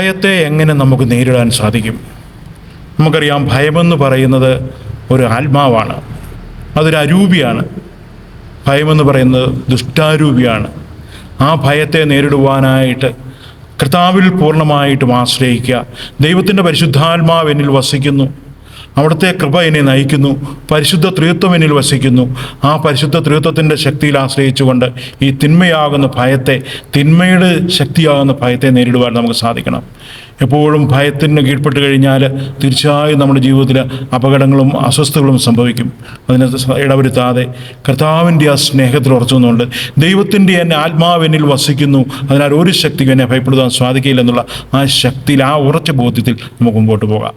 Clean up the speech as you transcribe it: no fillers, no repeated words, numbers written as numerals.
ഭയത്തെ എങ്ങനെ നമുക്ക് നേരിടാൻ സാധിക്കും? നമുക്കറിയാം, ഭയമെന്ന് പറയുന്നത് ഒരു ആത്മാവാണ്, അതൊരു അരൂപിയാണ്. ഭയമെന്ന് പറയുന്നത് ദുഷ്ടാരൂപിയാണ്. ആ ഭയത്തെ നേരിടുവാനായിട്ട് കർത്താവിൽ പൂർണ്ണമായിട്ടും ആശ്രയിക്കുക. ദൈവത്തിൻ്റെ പരിശുദ്ധാത്മാവ് എന്നിൽ വസിക്കുന്നു, അവിടുത്തെ കൃപ എന്നെ നയിക്കുന്നു, പരിശുദ്ധ ത്രിത്വം എന്നിൽ വസിക്കുന്നു. ആ പരിശുദ്ധ ത്രിത്വത്തിൻ്റെ ശക്തിയിൽ ആശ്രയിച്ചുകൊണ്ട് ഈ തിന്മയാകുന്ന ഭയത്തെ, തിന്മയുടെ ശക്തിയാകുന്ന ഭയത്തെ നേരിടുവാൻ നമുക്ക് സാധിക്കണം. എപ്പോഴും ഭയത്തിന് കീഴ്പ്പെട്ട് കഴിഞ്ഞാൽ തീർച്ചയായും നമ്മുടെ ജീവിതത്തിൽ അപകടങ്ങളും അസ്വസ്ഥതകളും സംഭവിക്കും. അതിനെ ഇടവരുത്താതെ കർത്താവിൻ്റെ ആ സ്നേഹത്തിൽ ഉറച്ചുകൊണ്ട് ദൈവത്തിൻ്റെ എന്നെ ആത്മാവ് എന്നിൽ വസിക്കുന്നു, അതിനാൽ ഒരു ശക്തിക്കും എന്നെ ഭയപ്പെടുത്താൻ സാധിക്കില്ല എന്നുള്ള ആ ശക്തിയിൽ, ആ ഉറച്ച ബോധ്യത്തിൽ നമുക്ക് മുമ്പോട്ട് പോകാം.